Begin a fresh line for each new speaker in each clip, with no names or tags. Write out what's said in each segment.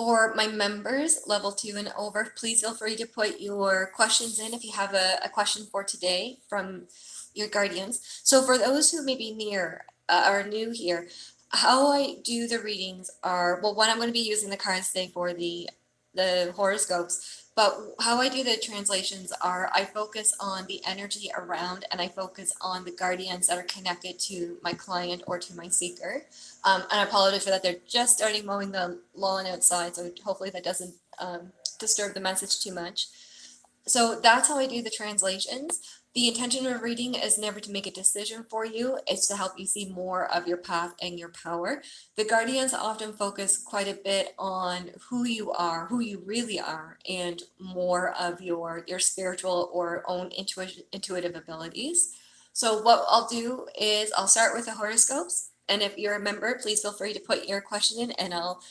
For my members, level 2 and over, please feel free to put your questions in if you have a question for today from your guardians. So for those who may be are new here, how I do the readings are, well, one, I'm going to be using the cards today for the horoscopes, but how I do the translations are I focus on the energy around and I focus on the guardians that are connected to my client or to my seeker. And I apologize for that. They're just starting mowing the lawn outside, so hopefully that doesn't disturb the message too much. So that's how I do the translations. The intention of reading is never to make a decision for you. It's to help you see more of your path and your power. The guardians often focus quite a bit on who you are, who you really are, and more of your spiritual or own intuitive abilities. So what I'll do is I'll start with the horoscopes. And if you're a member, please feel free to put your question in and I'll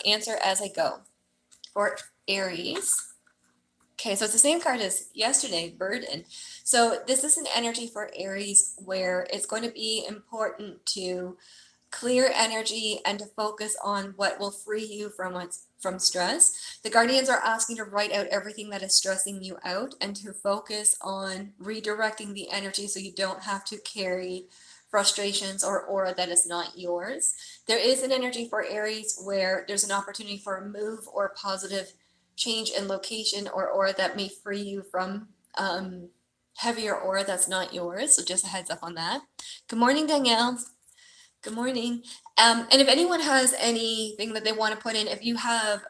answer as I go. For Aries. Okay, so it's the same card as yesterday, burden. So this is an energy for Aries where it's going to be important to clear energy and to focus on what will free you from stress. The guardians are asking to write out everything that is stressing you out and to focus on redirecting the energy so you don't have to carry frustrations or aura that is not yours. There is an energy for Aries where there's an opportunity for a move or positive change in location or aura that may free you from heavier aura that's not yours. So just a heads up on that. Good morning, Danielle. Good morning. And if anyone has anything that they want to put in, if you have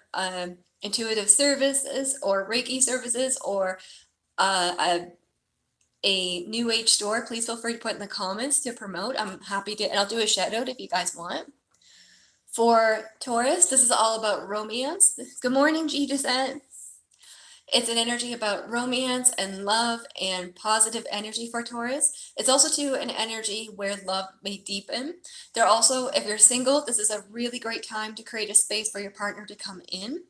intuitive services or Reiki services or a New Age store, please feel free to put in the comments to promote. I'm happy to, and I'll do a shout out if you guys want. For Taurus, this is all about romance. Good morning, G Descent. It's an energy about romance and love and positive energy for Taurus. It's also too an energy where love may deepen. They're also, if you're single, this is a really great time to create a space for your partner to come in.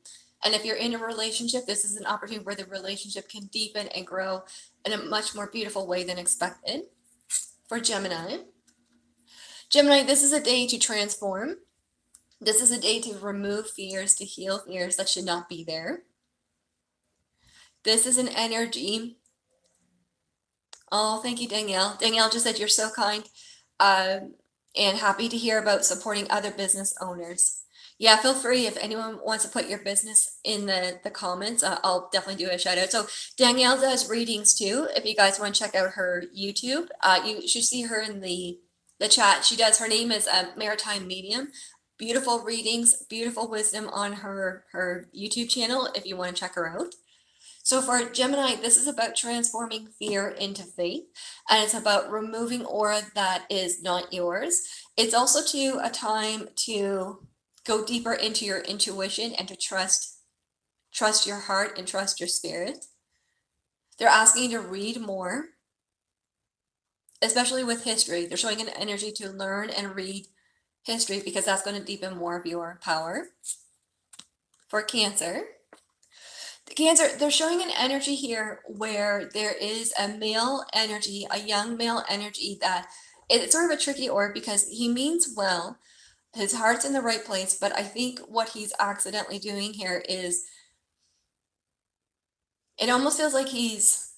And if you're in a relationship, this is an opportunity where the relationship can deepen and grow in a much more beautiful way than expected. For Gemini. Gemini, this is a day to transform. This is a day to remove fears, to heal fears that should not be there. This is an energy. Oh, thank you, Danielle. Danielle just said you're so kind and happy to hear about supporting other business owners. Yeah, feel free if anyone wants to put your business in the comments. I'll definitely do a shout out. So Danielle does readings too. If you guys want to check out her YouTube, you should see her in the chat. She does. Her name is Maritime Medium. Beautiful readings, beautiful wisdom on her YouTube channel if you want to check her out. So for Gemini, this is about transforming fear into faith, and it's about removing aura that is not yours. It's also too a time to go deeper into your intuition and to trust your heart and trust your spirit. They're asking you to read more, especially with history. They're showing an energy to learn and read history because that's going to deepen more of your power. For Cancer, they're showing an energy here where there is a male energy, a young male energy that it's sort of a tricky aura because he means well. His heart's in the right place, but I think what he's accidentally doing here is it almost feels like he's,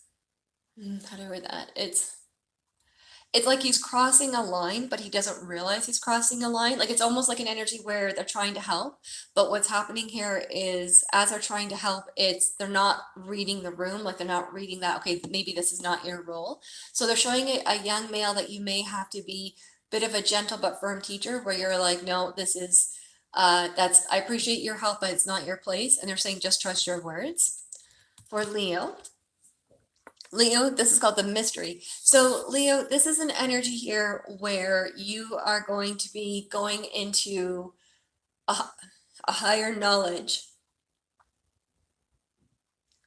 how do I word that? It's like he's crossing a line, but he doesn't realize he's crossing a line. Like it's almost like an energy where they're trying to help, but what's happening here is as they're trying to help, they're not reading the room, like they're not reading that, okay, maybe this is not your role. So they're showing a young male that you may have to be a bit of a gentle but firm teacher where you're like, no, this is, I appreciate your help, but it's not your place. And they're saying, just trust your words. For Leo, this is called the mystery. So Leo, this is an energy here where you are going to be going into a higher knowledge.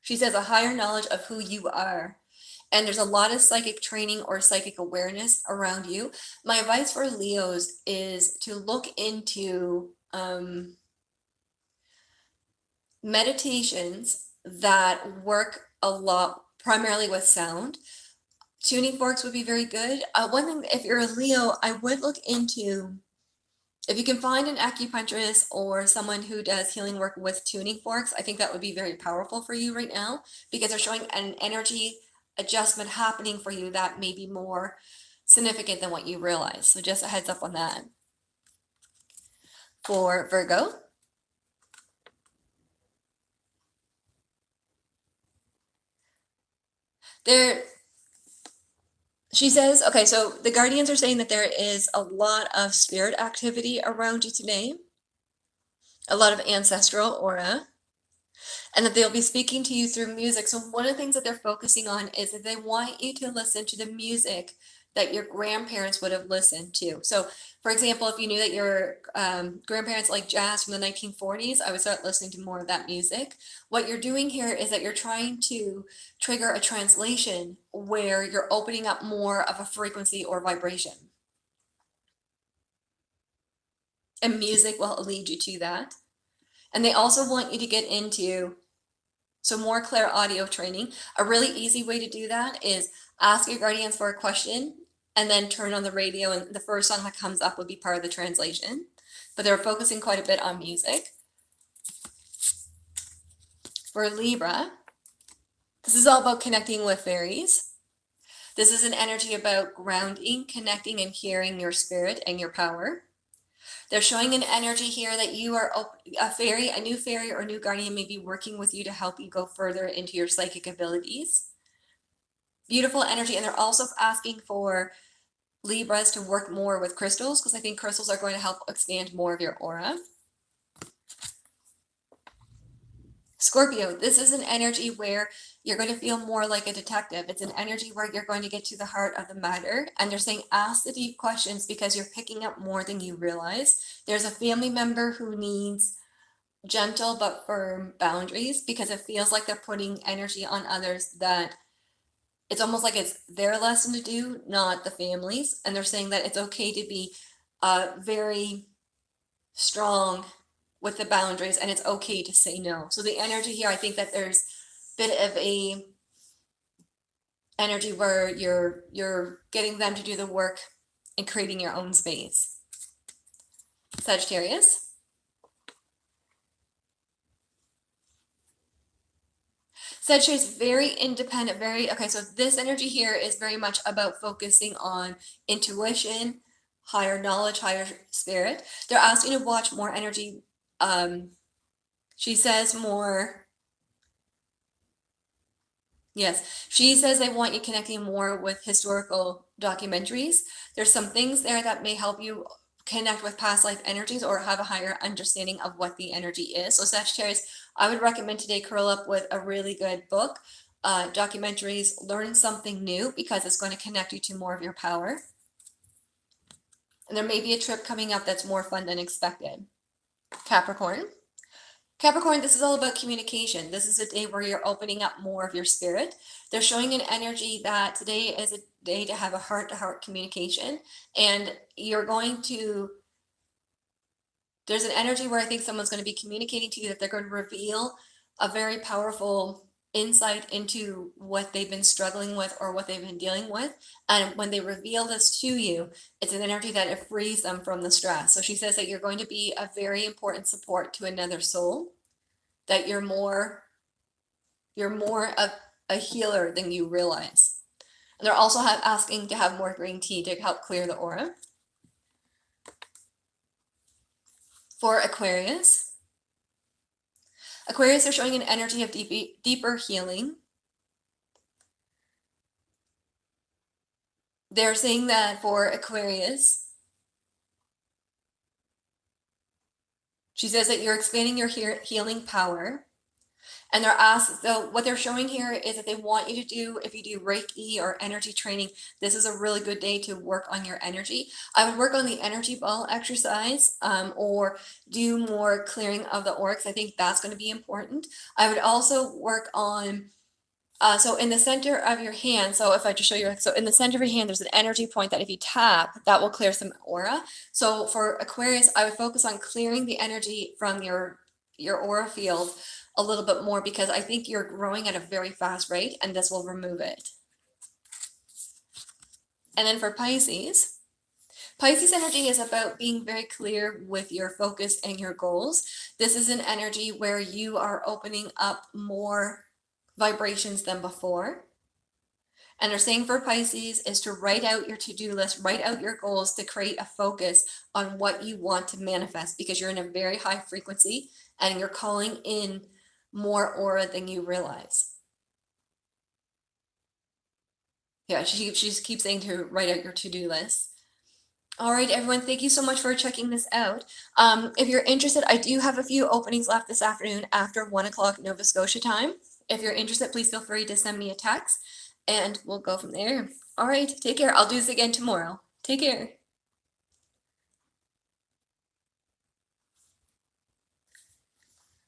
She says a higher knowledge of who you are. And there's a lot of psychic training or psychic awareness around you. My advice for Leos is to look into meditations that work a lot primarily with sound. Tuning forks would be very good. One thing, if you're a Leo, I would look into If you can find an acupuncturist or someone who does healing work with tuning forks, I think that would be very powerful for you right now, because they're showing an energy adjustment happening for you that may be more significant than what you realize. So just a heads up on that. For Virgo, she says, okay, so the guardians are saying that there is a lot of spirit activity around you today, a lot of ancestral aura, and that they'll be speaking to you through music. So one of the things that they're focusing on is that they want you to listen to the music that your grandparents would have listened to. So, for example, if you knew that your grandparents liked jazz from the 1940s, I would start listening to more of that music. What you're doing here is that you're trying to trigger a translation where you're opening up more of a frequency or vibration. And music will lead you to that. And they also want you to get into more clear audio training. A really easy way to do that is ask your guardians for a question and then turn on the radio, and the first song that comes up would be part of the translation. But they're focusing quite a bit on music. For Libra, this is all about connecting with fairies. This is an energy about grounding, connecting, and hearing your spirit and your power. They're showing an energy here that you are a fairy, a new fairy or new guardian may be working with you to help you go further into your psychic abilities. Beautiful energy. And they're also asking for Libras to work more with crystals, because I think crystals are going to help expand more of your aura. Scorpio, this is an energy where you're going to feel more like a detective. It's an energy where you're going to get to the heart of the matter. And they're saying ask the deep questions because you're picking up more than you realize. There's a family member who needs gentle but firm boundaries, because it feels like they're putting energy on others that it's almost like it's their lesson to do, not the family's. And they're saying that it's okay to be very strong with the boundaries, and it's okay to say no. So the energy here, I think that there's a bit of a energy where you're getting them to do the work and creating your own space. Sagittarius. Sagittarius, very independent, okay, so this energy here is very much about focusing on intuition, higher knowledge, higher spirit. They're asking to watch more energy. She says more, yes, she says they want you connecting more with historical documentaries. There's some things there that may help you connect with past life energies or have a higher understanding of what the energy is. So Sagittarius, I would recommend today curl up with a really good book, documentaries, learn something new, because it's going to connect you to more of your power. And there may be a trip coming up that's more fun than expected. Capricorn. Capricorn, this is all about communication. This is a day where you're opening up more of your spirit. They're showing an energy that today is a day to have a heart-to-heart communication, and you're going to, there's an energy where I think someone's going to be communicating to you that they're going to reveal a very powerful insight into what they've been struggling with or what they've been dealing with. And when they reveal this to you, it's an energy that it frees them from the stress. So she says that you're going to be a very important support to another soul, that you're more of a healer than you realize. And they're also asking to have more green tea to help clear the aura. For Aquarius, they're showing an energy of deeper healing. They're saying that for Aquarius, she says that you're expanding your healing power. And they're asked, so what they're showing here is that they want you to do, if you do Reiki or energy training, this is a really good day to work on your energy. I would work on the energy ball exercise, or do more clearing of the aura, because I think that's going to be important. I would also work on, so in the center of your hand, so if I just show you, so in the center of your hand, there's an energy point that if you tap, that will clear some aura. So for Aquarius, I would focus on clearing the energy from your aura field a little bit more, because I think you're growing at a very fast rate, and this will remove it. And then for Pisces, Pisces energy is about being very clear with your focus and your goals. This is an energy where you are opening up more vibrations than before. And they're saying for Pisces is to write out your to-do list, write out your goals to create a focus on what you want to manifest, because you're in a very high frequency and you're calling in more aura than you realize. Yeah, she keeps saying to write out your to-do list. All right, everyone, thank you so much for checking this out. If you're interested, I do have a few openings left this afternoon after 1 o'clock Nova Scotia time. If you're interested, please feel free to send me a text and we'll go from there. All right, take care. I'll do this again tomorrow. Take care.